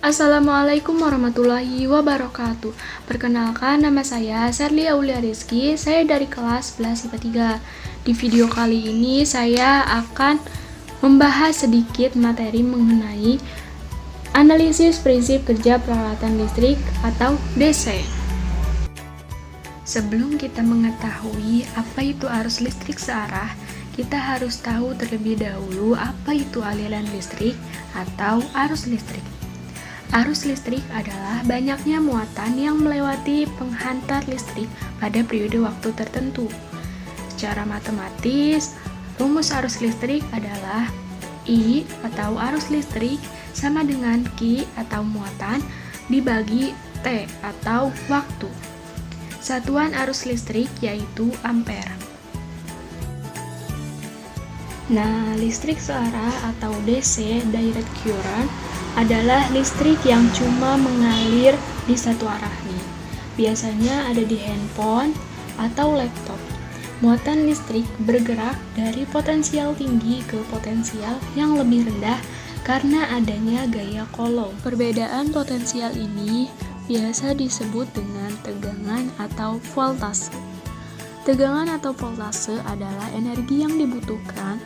Assalamualaikum warahmatullahi wabarakatuh. Perkenalkan, nama saya Serli Aulia Rizky. Saya dari kelas 11 IPA 3. Di video kali ini saya akan membahas sedikit materi mengenai analisis prinsip kerja peralatan listrik atau DC. Sebelum kita mengetahui apa itu arus listrik searah, kita harus tahu terlebih dahulu apa itu aliran listrik atau arus listrik. Arus listrik adalah banyaknya muatan yang melewati penghantar listrik pada periode waktu tertentu. Secara matematis, rumus arus listrik adalah I atau arus listrik sama dengan Q atau muatan dibagi T atau waktu. Satuan arus listrik yaitu ampere. Nah, listrik searah atau DC, direct current, adalah listrik yang cuma mengalir di satu arah nih. Biasanya ada di handphone atau laptop. Muatan listrik bergerak dari potensial tinggi ke potensial yang lebih rendah karena adanya gaya Coulomb. Perbedaan potensial ini biasa disebut dengan tegangan atau voltase. Tegangan atau voltase adalah energi yang dibutuhkan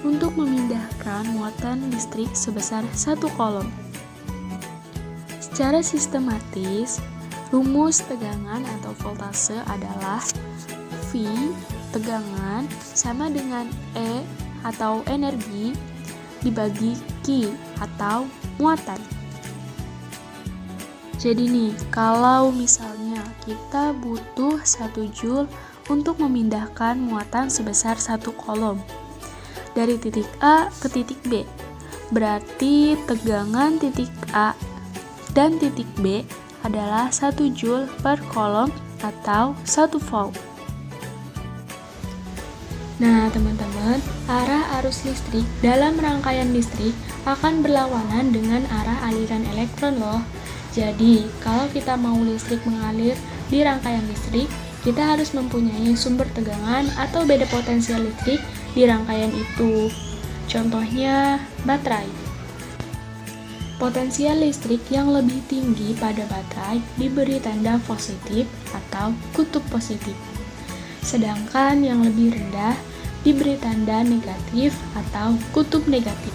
untuk memindahkan muatan listrik sebesar 1 Coulomb. Secara sistematis, rumus tegangan atau voltase adalah V, tegangan, sama dengan E atau energi, dibagi Q atau muatan. Jadi nih, kalau misalnya kita butuh 1 Joule untuk memindahkan muatan sebesar 1 Coulomb dari titik A ke titik B, berarti tegangan titik A dan titik B adalah 1 Joule per Coulomb atau 1 volt. Nah teman-teman, arah arus listrik dalam rangkaian listrik akan berlawanan dengan arah aliran elektron loh. Jadi kalau kita mau listrik mengalir di rangkaian listrik, kita harus mempunyai sumber tegangan atau beda potensial listrik di rangkaian itu. Contohnya baterai. Potensial listrik yang lebih tinggi pada baterai diberi tanda positif atau kutub positif. Sedangkan yang lebih rendah diberi tanda negatif atau kutub negatif.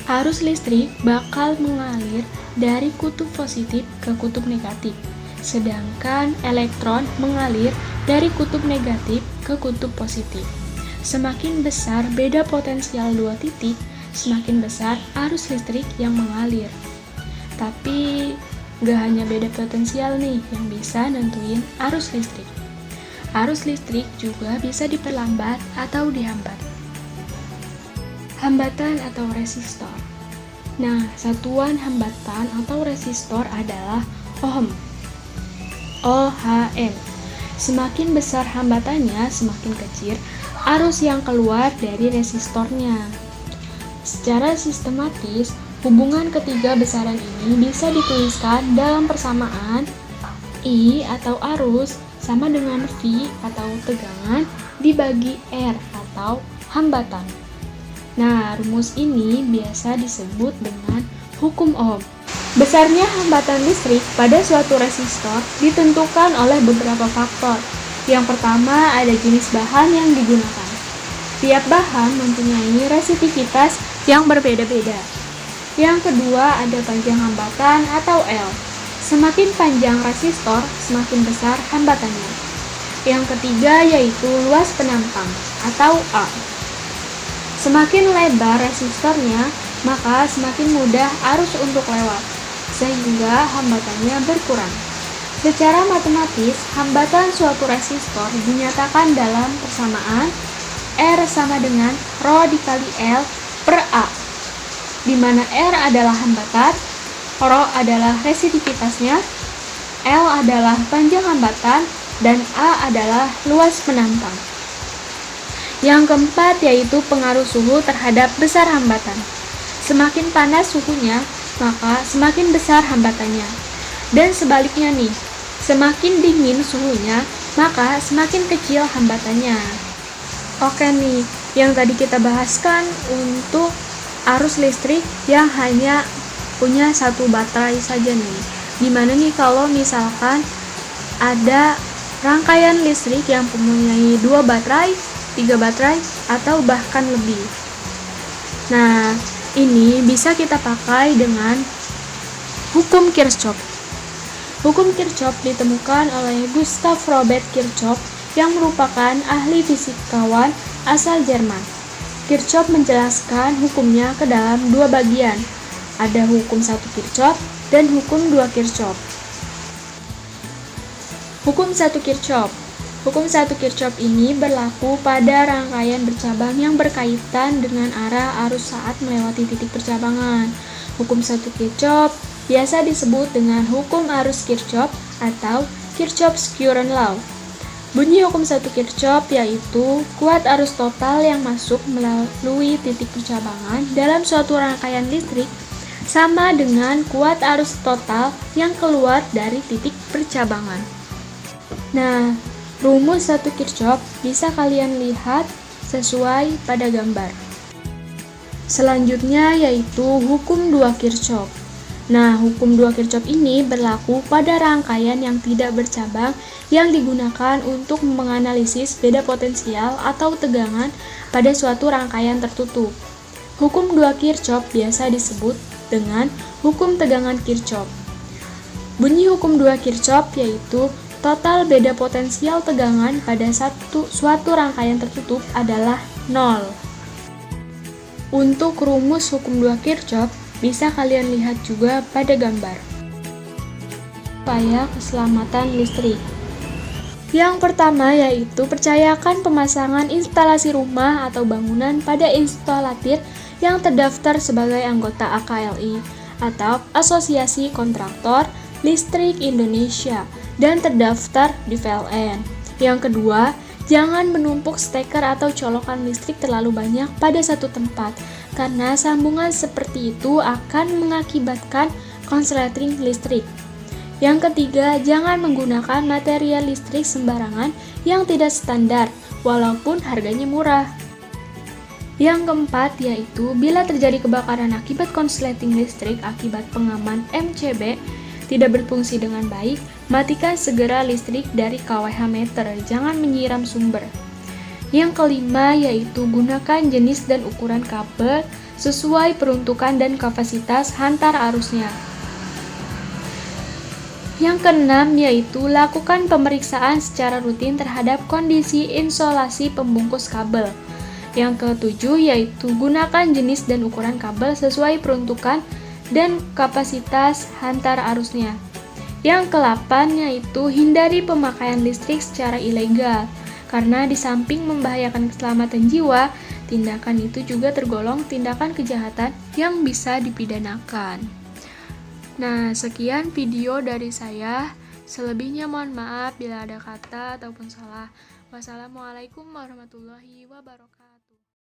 Arus listrik bakal mengalir dari kutub positif ke kutub negatif. Sedangkan elektron mengalir dari kutub negatif ke kutub positif. Semakin besar beda potensial dua titik, semakin besar arus listrik yang mengalir. Tapi gak hanya beda potensial nih yang bisa nentuin arus listrik. Arus listrik juga bisa diperlambat atau dihambat. Hambatan atau resistor. Nah, satuan hambatan atau resistor adalah ohm. OHM. Semakin besar hambatannya, semakin kecil arus yang keluar dari resistornya. Secara sistematis, hubungan ketiga besaran ini bisa dituliskan dalam persamaan I atau arus sama dengan V atau tegangan dibagi R atau hambatan. Nah, rumus ini biasa disebut dengan hukum Ohm. Besarnya hambatan listrik pada suatu resistor ditentukan oleh beberapa faktor. Yang pertama, ada jenis bahan yang digunakan. Tiap bahan mempunyai resitivitas yang berbeda-beda. Yang kedua, ada panjang hambatan atau L. Semakin panjang resistor, semakin besar hambatannya. Yang ketiga yaitu luas penampang atau A. Semakin lebar resistornya, maka semakin mudah arus untuk lewat, sehingga hambatannya berkurang. Secara matematis, hambatan suatu resistor dinyatakan dalam persamaan R sama dengan Rho dikali L per A, di mana R adalah hambatan, Rho adalah resitivitasnya, L adalah panjang hambatan, dan A adalah luas penampang. Yang keempat yaitu pengaruh suhu terhadap besar hambatan. Semakin panas suhunya, maka semakin besar hambatannya. Dan sebaliknya nih, semakin dingin suhunya, maka semakin kecil hambatannya. Oke nih, yang tadi kita bahaskan untuk arus listrik yang hanya punya satu baterai saja nih. Dimana nih kalau misalkan ada rangkaian listrik yang mempunyai 2 baterai, 3 baterai, atau bahkan lebih. Nah, ini bisa kita pakai dengan hukum Kirchhoff. Hukum Kirchhoff ditemukan oleh Gustav Robert Kirchhoff yang merupakan ahli fisikawan asal Jerman. Kirchhoff menjelaskan hukumnya ke dalam 2 bagian. Ada hukum 1 Kirchhoff dan hukum 2 Kirchhoff. Hukum 1 Kirchhoff. Hukum 1 Kirchhoff ini berlaku pada rangkaian bercabang yang berkaitan dengan arah arus saat melewati titik percabangan. Hukum 1 Kirchhoff biasa disebut dengan hukum arus Kirchhoff atau Kirchhoff's Current Law. Bunyi hukum 1 Kirchhoff yaitu kuat arus total yang masuk melalui titik percabangan dalam suatu rangkaian listrik sama dengan kuat arus total yang keluar dari titik percabangan. Nah, rumus 1 Kirchhoff bisa kalian lihat sesuai pada gambar. Selanjutnya yaitu hukum 2 Kirchhoff. Nah, hukum 2 Kirchhoff ini berlaku pada rangkaian yang tidak bercabang yang digunakan untuk menganalisis beda potensial atau tegangan pada suatu rangkaian tertutup. Hukum 2 Kirchhoff biasa disebut dengan hukum tegangan Kirchhoff. Bunyi hukum 2 Kirchhoff yaitu total beda potensial tegangan pada suatu rangkaian tertutup adalah 0. Untuk rumus hukum 2 Kirchhoff bisa kalian lihat juga pada gambar. Upaya keselamatan listrik. Yang pertama yaitu percayakan pemasangan instalasi rumah atau bangunan pada instalatir yang terdaftar sebagai anggota AKLI atau Asosiasi Kontraktor Listrik Indonesia dan terdaftar di PLN. Yang kedua, jangan menumpuk steker atau colokan listrik terlalu banyak pada satu tempat, karena sambungan seperti itu akan mengakibatkan konsleting listrik. Yang ketiga, jangan menggunakan material listrik sembarangan yang tidak standar, walaupun harganya murah. Yang keempat yaitu, bila terjadi kebakaran akibat konsleting listrik akibat pengaman MCB tidak berfungsi dengan baik, matikan segera listrik dari kWh meter, jangan menyiram sumber. Yang kelima yaitu gunakan jenis dan ukuran kabel sesuai peruntukan dan kapasitas hantar arusnya. Yang keenam yaitu lakukan pemeriksaan secara rutin terhadap kondisi insulasi pembungkus kabel. Yang ketujuh yaitu gunakan jenis dan ukuran kabel sesuai peruntukan dan kapasitas hantar arusnya. Yang ke-8 yaitu hindari pemakaian listrik secara ilegal, karena di samping membahayakan keselamatan jiwa, tindakan itu juga tergolong tindakan kejahatan yang bisa dipidanakan. Nah, sekian video dari saya. Selebihnya mohon maaf bila ada kata ataupun salah. Wassalamualaikum warahmatullahi wabarakatuh.